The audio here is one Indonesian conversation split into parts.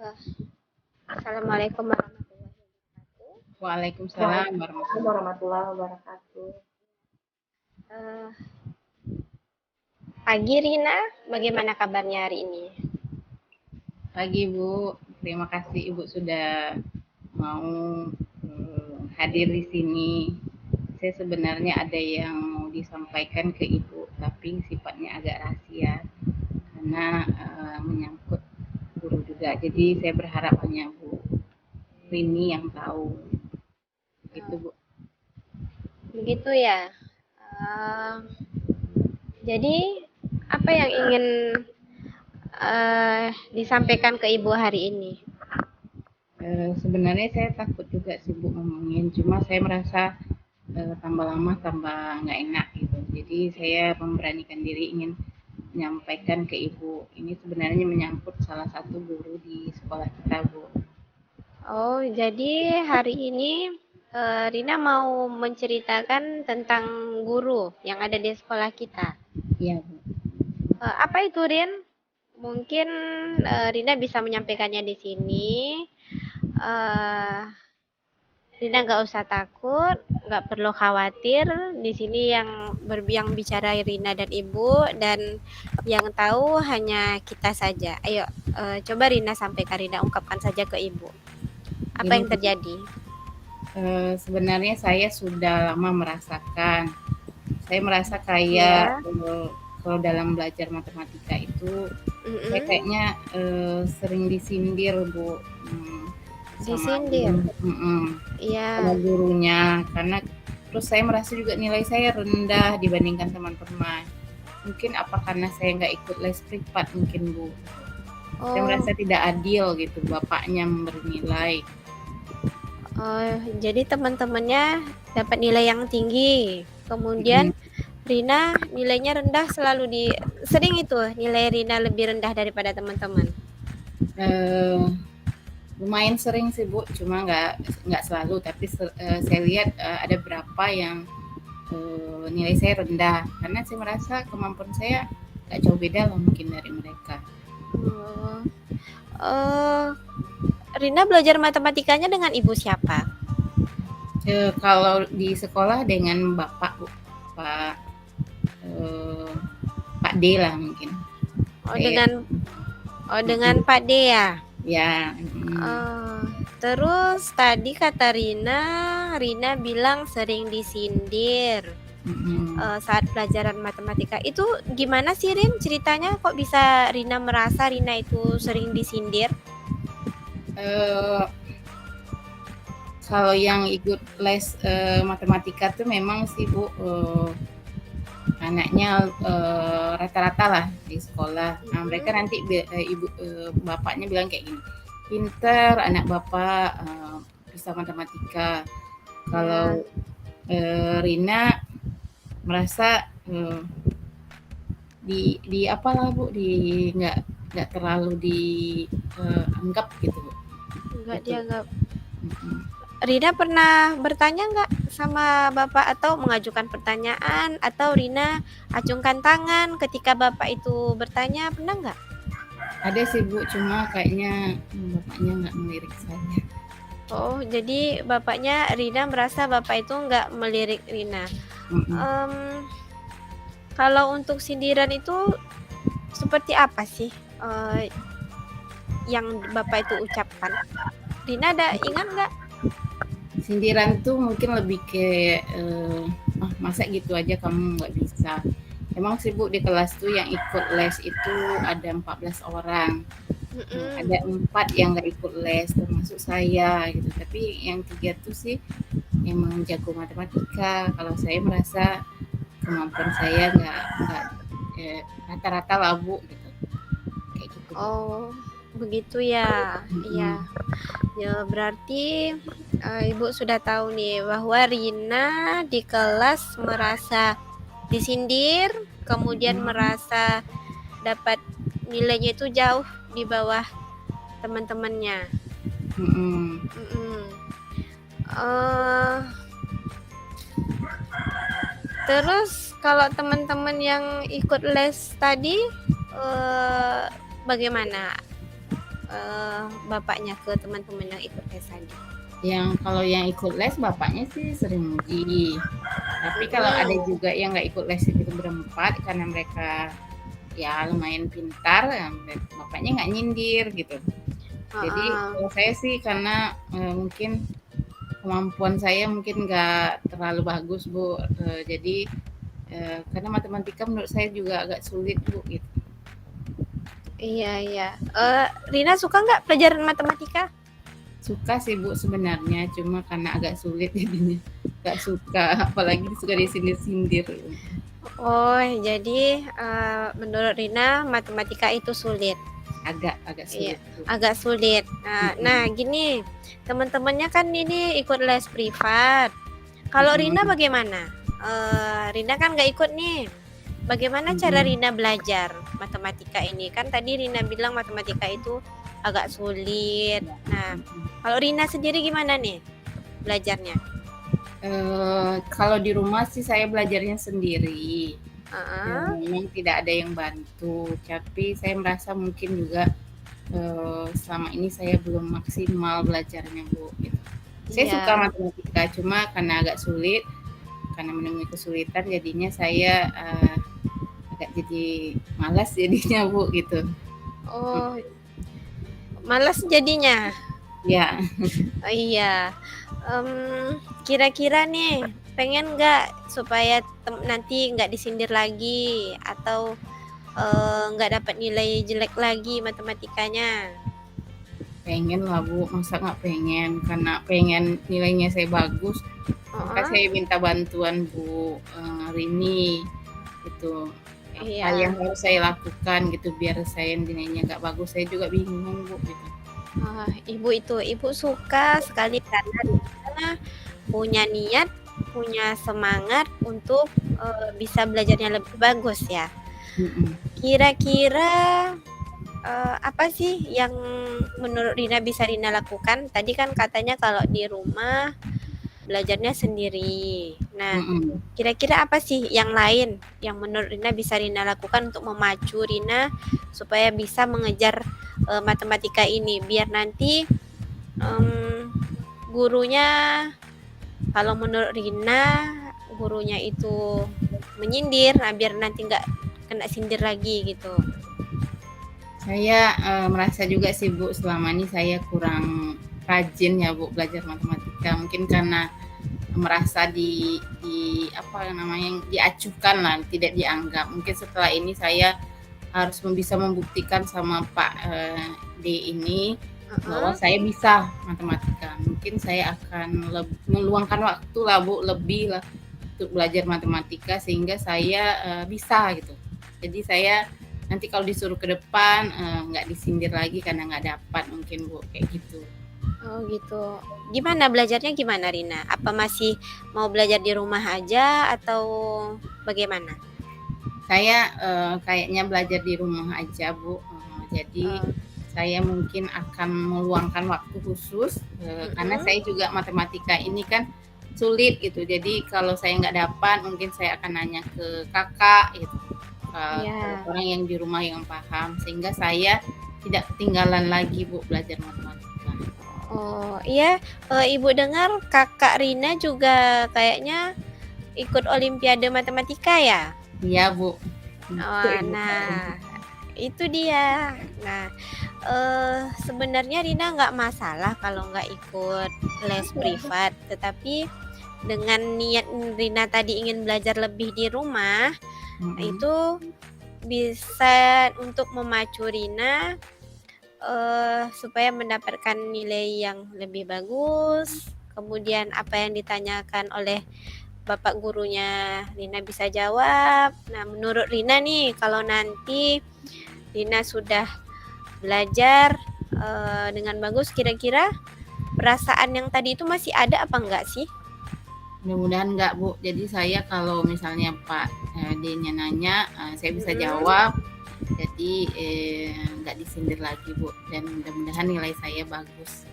Eh, Assalamualaikum warahmatullahi wabarakatuh. Waalaikumsalam Waalaikumsalam warahmatullahi warahmatullahi wabarakatuh. Eh, Pagi Rina, bagaimana kabarnya hari ini? pagi Bu. Terima kasih Ibu sudah mau hadir di sini. Saya sebenarnya ada yang mau disampaikan ke Ibu, tapi sifatnya agak rahasia karena menyangkut guru juga. Jadi saya berharap hanya Bu Rini yang tahu. Gitu Bu. Begitu ya. Eh, jadi apa yang ingin disampaikan ke Ibu hari ini? Sebenarnya saya takut juga sih Bu ngomongin, cuma saya merasa tambah lama tambah nggak enak gitu. Jadi saya memberanikan diri ingin menyampaikan ke Ibu. Ini sebenarnya menyangkut salah satu guru di sekolah kita, Bu. Oh, jadi hari ini Rina mau menceritakan tentang guru yang ada di sekolah kita. Iya, Bu. Apa itu, Rin? Mungkin Rina bisa menyampaikannya di sini. Eh, Rina nggak usah takut, nggak perlu khawatir. Di sini yang bicara Rina dan Ibu, dan yang tahu hanya kita saja. Ayo, coba Rina sampaikan, Rina ungkapkan saja ke Ibu. Apa Ini yang terjadi? sebenarnya saya sudah lama merasakan. Saya merasa kayak Ya, kalau dalam belajar matematika itu saya mm-mm. kayaknya sering disindir, Bu. Sama Disindir. guru, sama Iya. gurunya karena terus saya merasa juga nilai saya rendah dibandingkan teman-teman. Mungkin apa karena saya nggak ikut les privat mungkin Bu. Saya Oh, merasa tidak adil gitu bapaknya memberi nilai. oh, jadi teman-temannya dapat nilai yang tinggi. Kemudian Mm, Rina nilainya rendah, sering itu nilai Rina lebih rendah daripada teman-teman. eh, lumayan sering sih Bu, cuma nggak selalu tapi saya lihat ada berapa yang nilai saya rendah karena saya merasa kemampuan saya nggak jauh beda lah mungkin dari mereka. Oh, eh, Rina belajar matematikanya dengan ibu siapa? Kalau di sekolah dengan bapak Bu, Pak eh, Pak D lah mungkin. Oh, Saya dengan Pak D ya. ya Oh, terus tadi kata Rina bilang sering disindir saat pelajaran matematika. Itu gimana sih, Rin? Ceritanya kok bisa Rina merasa Rina itu sering disindir? eh, kalau yang ikut les matematika tuh memang sih Bu anaknya rata-rata lah di sekolah. Nah, mereka Mm-mm. nanti ibu bapaknya bilang kayak gini, pinter anak bapak bisa matematika. Ya. Kalau Rina merasa di apalah Bu, di nggak terlalu dianggap gitu Bu. Enggak Gitu. dianggap. Mm-mm. Rina pernah bertanya nggak sama Bapak atau mengajukan pertanyaan atau Rina acungkan tangan ketika Bapak itu bertanya, pernah nggak? Ada sih Bu, cuma kayaknya bapaknya nggak melirik saya. Oh, jadi bapaknya Rina merasa Bapak itu nggak melirik Rina. Mm-mm. Em, Kalau untuk sindiran itu seperti apa sih yang Bapak itu ucapkan? Rina ada ingat nggak? Sindiran tuh mungkin lebih ke masa gitu aja kamu nggak bisa. Emang sibuk di kelas tuh yang ikut les itu ada 14 orang. Mm-mm. Ada 4 yang nggak ikut les termasuk saya gitu. Tapi yang 3 tuh sih emang jago matematika. Kalau saya merasa kemampuan saya nggak rata-rata lah Bu gitu. Kayak gitu Bu. Oh, begitu ya. Iya. Mm-mm. Ya, berarti Ibu sudah tahu nih bahwa Rina di kelas merasa disindir, kemudian Mm-mm. merasa dapat nilainya itu jauh di bawah teman-temannya. Mm-mm. Mm-mm. Eh, Terus kalau teman-teman yang ikut les tadi, bagaimana? bapaknya ke teman-teman yang ikut les tadi? Kalau yang ikut les bapaknya sih sering muji. Tapi kalau ada Mm-mm. juga yang nggak ikut les itu berempat karena mereka ya lumayan pintar, bapaknya nggak nyindir gitu. Jadi Heeh. kalau saya sih karena mungkin kemampuan saya mungkin nggak terlalu bagus Bu. Jadi karena matematika menurut saya juga agak sulit Bu gitu. Iya, iya. Rina suka nggak pelajaran matematika? Suka sih Bu sebenarnya, cuma karena agak sulit jadinya nggak suka, apalagi suka disindir-sindir. Oh, jadi menurut Rina matematika itu sulit. Agak Iya, sulit Bu. agak sulit. Nah, Mm-mm. gini, teman-temannya kan ini ikut les privat. Kalau Rina Mm-mm. bagaimana? Rina kan nggak ikut nih. Bagaimana cara Mm-mm. Rina belajar matematika ini? Kan tadi Rina bilang matematika itu agak sulit. Ya. Nah, Mm-mm. kalau Rina sendiri gimana nih belajarnya? Kalau di rumah sih saya belajarnya sendiri. Heeh. Memang tidak ada yang bantu, tapi saya merasa mungkin juga selama ini saya belum maksimal belajarnya Bu. Gitu. Saya suka Iya. matematika, cuma karena agak sulit, karena menemui kesulitan, jadinya saya agak jadi malas jadinya Bu gitu. Oh, malas jadinya. Ya, Oh, iya. Kira-kira nih pengen nggak supaya nanti nggak disindir lagi atau nggak dapat nilai jelek lagi matematikanya? pengen lah Bu, masa nggak pengen? Karena pengen nilainya saya bagus, maka Heeh. saya minta bantuan Bu Rini gitu. Apa yang Iya. harus saya lakukan gitu biar saya nilainya nggak bagus? Saya juga bingung Bu gitu. Ibu suka sekali karena Rina punya niat, punya semangat untuk bisa belajarnya lebih bagus ya. Mm-mm. Kira-kira apa sih yang menurut Rina bisa Rina lakukan? Tadi kan katanya kalau di rumah belajarnya sendiri. Nah, Mm-mm. kira-kira apa sih yang lain yang menurut Rina bisa Rina lakukan untuk memacu Rina supaya bisa mengejar matematika ini biar nanti gurunya kalau menurut Rina gurunya itu menyindir, nah biar nanti nggak kena sindir lagi gitu. Saya merasa juga sih Bu selama ini saya kurang rajin ya Bu belajar matematika. Mungkin karena merasa di apa namanya diacuhkan lah, tidak dianggap. Mungkin setelah ini saya harus bisa membuktikan sama Pak D ini bahwa Uh-uh. saya bisa matematika. Mungkin saya akan meluangkan waktu lah Bu lebih lah untuk belajar matematika sehingga saya bisa gitu. Jadi saya nanti kalau disuruh ke depan nggak disindir lagi karena nggak dapat mungkin Bu kayak gitu. Oh gitu. Gimana belajarnya gimana Rina? Apa masih mau belajar di rumah aja atau bagaimana? Saya kayaknya belajar di rumah aja Bu. Jadi Uh, saya mungkin akan meluangkan waktu khusus karena mm-mm. saya juga matematika ini kan sulit gitu. Jadi kalau saya nggak dapat mungkin saya akan nanya ke kakak gitu. Ya. Orang yang di rumah yang paham sehingga saya tidak ketinggalan lagi Bu belajar matematika. Oh iya. Ibu dengar kakak Rina juga kayaknya ikut Olimpiade Matematika ya? Iya Bu. Itu Oh, Ibu tahu. nah itu dia. Nah, sebenarnya Rina nggak masalah kalau nggak ikut les privat, tetapi dengan niat Rina tadi ingin belajar lebih di rumah, Mm-mm. itu bisa untuk memacu Rina supaya mendapatkan nilai yang lebih bagus. Kemudian apa yang ditanyakan oleh bapak gurunya Rina bisa jawab. Nah, menurut Rina nih, kalau nanti Rina sudah belajar dengan bagus, kira-kira perasaan yang tadi itu masih ada apa enggak sih? Mudah-mudahan enggak Bu. Jadi saya kalau misalnya Pak D-nya nanya, saya bisa Mm-mm. jawab. Jadi nggak disindir lagi Bu. Dan mudah-mudahan nilai saya bagus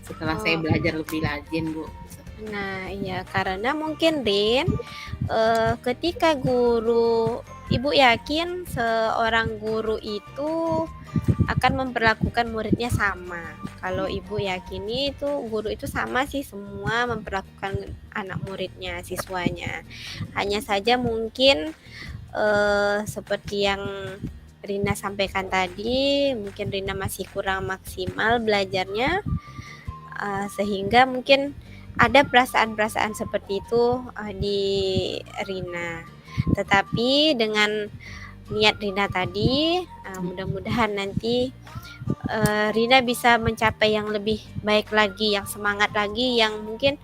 setelah saya Oh, belajar lebih rajin Bu. nah iya karena mungkin Rin ketika guru Ibu yakin seorang guru itu akan memperlakukan muridnya sama. Kalau Ibu yakini itu guru itu sama sih, semua memperlakukan anak muridnya, siswanya. Hanya saja mungkin seperti yang Rina sampaikan tadi, mungkin Rina masih kurang maksimal belajarnya, sehingga mungkin ada perasaan-perasaan seperti itu di Rina. Tetapi dengan niat Rina tadi, mudah-mudahan nanti Rina bisa mencapai yang lebih baik lagi, yang semangat lagi, yang mungkin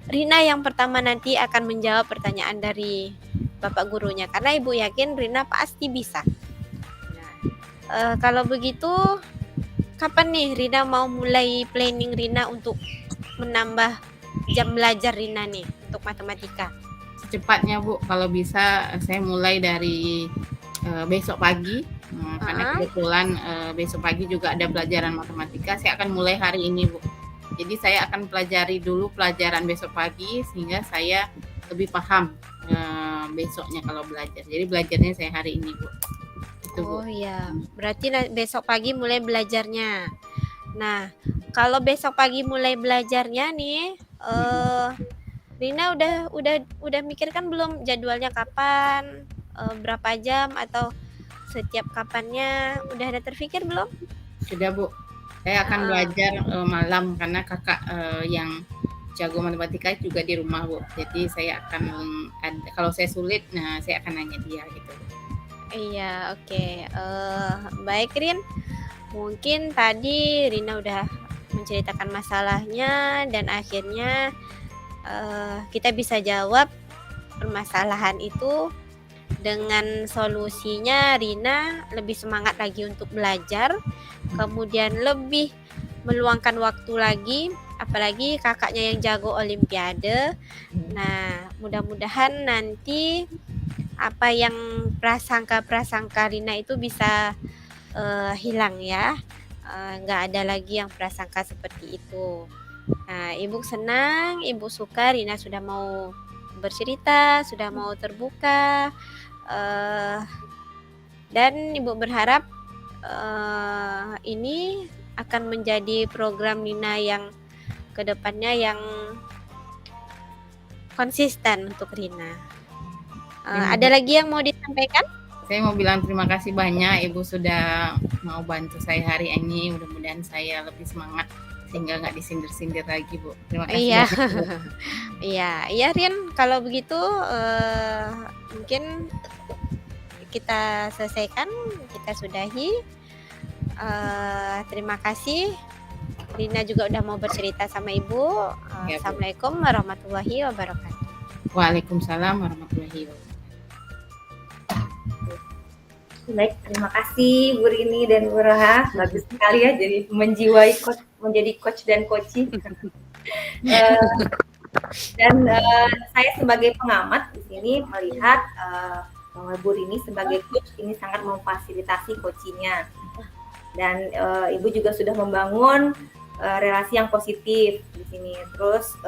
Rina yang pertama nanti akan menjawab pertanyaan dari Bapak gurunya, karena Ibu yakin Rina pasti bisa. Kalau begitu, kapan nih Rina mau mulai planning Rina untuk menambah jam belajar Rina nih untuk matematika? Secepatnya Bu, kalau bisa saya mulai dari besok pagi, karena kebetulan besok pagi juga ada pelajaran matematika. Saya akan mulai hari ini Bu. Jadi saya akan pelajari dulu pelajaran besok pagi sehingga saya lebih paham besoknya kalau belajar. Jadi belajarnya saya hari ini Bu. Oh iya, berarti besok pagi mulai belajarnya. Nah, kalau besok pagi mulai belajarnya nih, Rina udah mikirkan belum jadwalnya kapan, berapa jam atau setiap kapannya, udah ada terpikir belum? Sudah Bu, saya akan belajar malam karena kakak yang jago matematika juga di rumah Bu. Jadi saya akan kalau saya sulit, nah saya akan nanya dia gitu. Iya, oke. Baik Rin, mungkin tadi Rina udah menceritakan masalahnya dan akhirnya kita bisa jawab permasalahan itu. Dengan solusinya Rina lebih semangat lagi untuk belajar, kemudian lebih meluangkan waktu lagi, apalagi kakaknya yang jago olimpiade. Nah, mudah-mudahan nanti apa yang prasangka Rina itu bisa hilang ya, nggak ada lagi yang prasangka seperti itu. Nah, Ibu senang, Ibu suka Rina sudah mau bercerita, sudah mau terbuka, dan Ibu berharap ini akan menjadi program Rina yang kedepannya yang konsisten untuk Rina. Ada lagi yang mau disampaikan? Saya mau bilang terima kasih banyak Ibu sudah mau bantu saya hari ini. Mudah-mudahan saya lebih semangat sehingga nggak disindir-sindir lagi Bu. Terima kasih Iya. banyak. Iya Rin, kalau begitu mungkin kita selesaikan, kita sudahi. Terima kasih. Rina juga udah mau bercerita sama Ibu. Ya, Bu. Assalamualaikum warahmatullahi wabarakatuh. Waalaikumsalam warahmatullahi wabarakatuh. Baik, terima kasih Bu Rini dan Bu Roha. Bagus sekali ya, jadi menjiwai coach, menjadi coach dan coaching. Saya sebagai pengamat di sini melihat bahwa Bu Rini sebagai coach ini sangat memfasilitasi coachingnya. Dan Ibu juga sudah membangun relasi yang positif di sini. Terus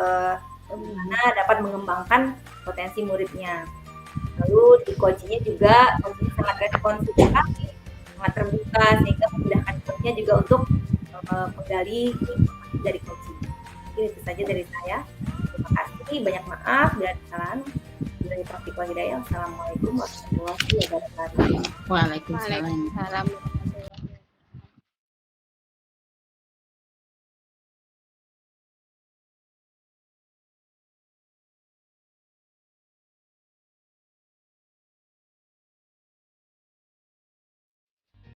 bagaimana dapat mengembangkan potensi muridnya. Lalu di coachingnya juga coachingnya sangat responsif sekali, sangat terbuka sehingga memudahkan coachnya juga untuk menggali informasi dari coaching. Jadi itu saja dari saya. Terima kasih, banyak maaf dan kesalahan. Dari Taufiq wal Hidayah. Assalamualaikum warahmatullahi wabarakatuh. Waalaikumsalam.